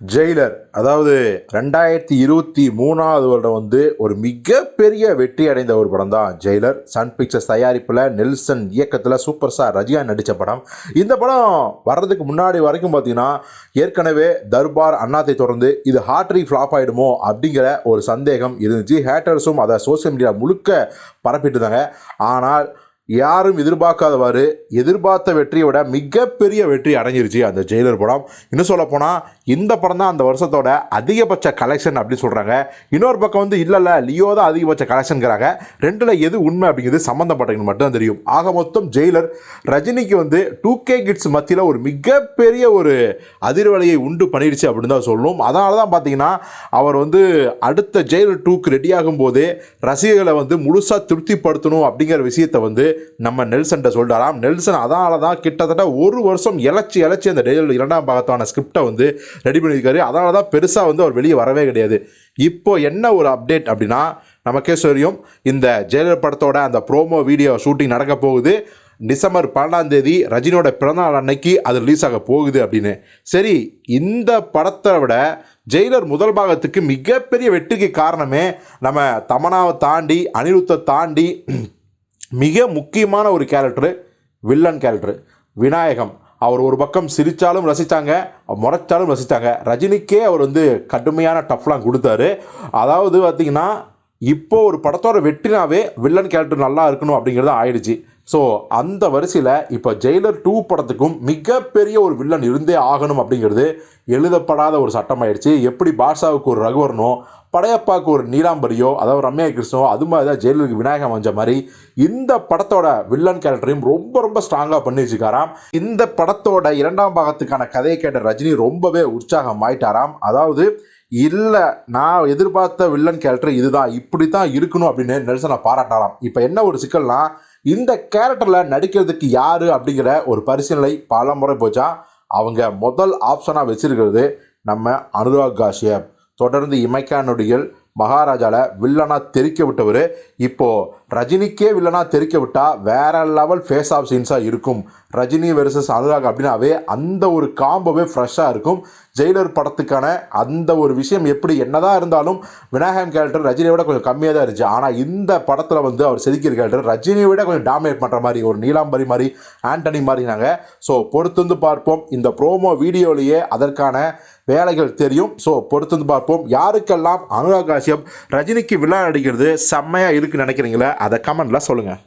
Jailer அதாவது 2023ஆவது வருடம் வந்து ஒரு மிகப்பெரிய வெற்றி அடைந்த ஒரு படம் தான் ஜெயிலர். சன் பிக்சர்ஸ் தயாரிப்பில் நெல்சன் இயக்கத்தில் சூப்பர் ஸ்டார் ரஜினிகாந்த் நடித்த படம். இந்த படம் வர்றதுக்கு முன்னாடி வரைக்கும் பார்த்தீங்கன்னா ஏற்கனவே தர்பார் அண்ணாத்தை தொடர்ந்து இது ஹார்ட்ரி ஃப்ளாப் ஆகிடுமோ அப்படிங்கிற ஒரு சந்தேகம் இருந்துச்சு. ஹேட்டர்ஸும் அதை சோசியல் மீடியா முழுக்க பரப்பிட்டு இருந்தாங்க. ஆனால் யாரும் எதிர்பார்க்காதவாறு எதிர்பார்த்த வெற்றியை விட மிகப்பெரிய வெற்றி அடைஞ்சிருச்சு அந்த ஜெயிலர் படம். இன்னும் சொல்ல போனால் இந்த படம் தான் அந்த வருஷத்தோட அதிகபட்ச கலெக்ஷன் அப்படின்னு சொல்கிறாங்க. இன்னொரு பக்கம் வந்து இல்லை லியோ தான் அதிகபட்ச கலெக்ஷனுங்கிறாங்க. ரெண்டில் எது உண்மை அப்படிங்கிறது சம்மந்தப்பட்டவங்க மட்டும் தெரியும். ஆக மொத்தம் ஜெயிலர் ரஜினிக்கு வந்து 2K கிட்ஸ் மத்தியில் ஒரு மிகப்பெரிய ஒரு அதிர்வலையை உண்டு பண்ணிடுச்சு அப்படின்னு தான் சொல்லணும். அதனால தான் பார்த்தீங்கன்னா அவர் வந்து அடுத்த ஜெயிலர் 2க்கு ரெடியாகும் போதே ரசிகர்களை வந்து முழுசாக திருப்திப்படுத்தணும் அப்படிங்கிற விஷயத்தை வந்து நம்ம நெல்சன்ட்ட சொல்லிட்டாராம். நெல்சன் அதனால தான் கிட்டத்தட்ட ஒரு வருஷம் இழைச்சி அந்த ஜெயிலர் 2ஆம் பாகத்தான ஸ்கிரிப்டை வந்து ரெடி பண்ணியிருக்காரு. அதனால தான் பெருசாக வந்து அவர் வெளியே வரவே கிடையாது. இப்போ என்ன ஒரு அப்டேட் அப்படின்னா, நமக்கே தெரியும் இந்த ஜெயிலர் படத்தோட அந்த ப்ரோமோ வீடியோ ஷூட்டிங் நடக்க போகுது. டிசம்பர் 12ஆம் தேதி ரஜினியோட பிறந்தநாள் அன்னைக்கு அது ரிலீஸ் ஆக போகுது அப்படின்னு. சரி, இந்த படத்தை விட ஜெயிலர் முதல் பாகத்துக்கு மிகப்பெரிய வெற்றிக்கு காரணமே நம்ம தமனாவை தாண்டி அனிருத்தை தாண்டி மிக முக்கியமான ஒரு கேரக்டரு, வில்லன் கேரக்டரு விநாயகம். அவர் ஒரு பக்கம் சிரித்தாலும் ரசித்தாங்க, முறைச்சாலும் ரசித்தாங்க. ரஜினிக்கே அவர் வந்து கடுமையான டஃப்லாம் கொடுத்தாரு. அதாவது பார்த்திங்கன்னா இப்போது ஒரு படத்தோட வெற்றினாவே வில்லன் கேரக்டர் நல்லா இருக்கணும் அப்படிங்கிறது ஆயிடுச்சு. ஸோ அந்த வரிசையில் இப்போ ஜெயிலர் 2 படத்துக்கும் மிகப்பெரிய ஒரு வில்லன் இருந்தே ஆகணும் அப்படிங்கிறது எழுதப்படாத ஒரு சட்டமாயிடுச்சு. எப்படி பாஷாவுக்கு ஒரு ரகுவரனோ படையப்பாவுக்கு ஒரு நீலாம்பரியோ அதாவது ரம்யா கிருஷ்ணோ அது மாதிரி தான் ஜெயிலருக்கு விநாயகம் வந்த மாதிரி இந்த படத்தோட வில்லன் கேரக்டரையும் ரொம்ப ஸ்ட்ராங்காக பண்ணி வச்சுக்காராம். இந்த படத்தோட 2ஆம் பாகத்துக்கான கதையை கேட்ட ரஜினி ரொம்பவே உற்சாகம் ஆயிட்டாராம். அதாவது இல்லை, நான் எதிர்பார்த்த வில்லன் கேரக்டர் இதுதான், இப்படி தான் இருக்கணும் அப்படின்னு நெல்சனை பாராட்டாராம். இப்போ என்ன ஒரு சிக்கல்னா, இந்த கேரக்டரில் நடிக்கிறதுக்கு யார் அப்படிங்கிற ஒரு பரிசீலனை பல முறை போச்சா. அவங்க முதல் ஆப்ஷனாக வச்சிருக்கிறது நம்ம அனுராக் காஷ்யப். தொடர்ந்து இமைக்கா நொடிகள் மகாராஜாவில் வில்லனாக தெரிக்க விட்டவர் இப்போது ரஜினிக்கே வில்லனாக தெரிக்க விட்டால் வேற லெவல் ஃபேஸ் ஆஃப் சீன்ஸாக இருக்கும். ரஜினி வெர்சஸ் அனுராக் அப்படின்னாவே அந்த ஒரு காம்போவே ஃப்ரெஷ்ஷாக இருக்கும். ஜெயிலர் படத்துக்கான அந்த ஒரு விஷயம் எப்படி என்னதான் இருந்தாலும் விநாயகம் கேரக்டர் ரஜினியை விட கொஞ்சம் கம்மியாக தான் இருந்துச்சு. ஆனால் இந்த படத்தில் வந்து அவர் செதுக்கிற கேரக்டர் ரஜினியை விட கொஞ்சம் டாமினேட் பண்ணுற மாதிரி, ஒரு நீலாம்பரி மாதிரி, ஆண்டனி மாதிரினாங்க. ஸோ பொறுத்து பார்ப்போம். இந்த ப்ரோமோ வீடியோலேயே அதற்கான வேலைகள் தெரியும். ஸோ பொறுத்து பார்ப்போம். யாருக்கெல்லாம் அனுராக் காஷ்யப் ரஜினிக்கு வில்லன் நடிக்கிறது செம்மையாக இருக்குன்னு நினைக்கிறீங்களே அதை கமெண்ட்டில் சொல்லுங்கள்.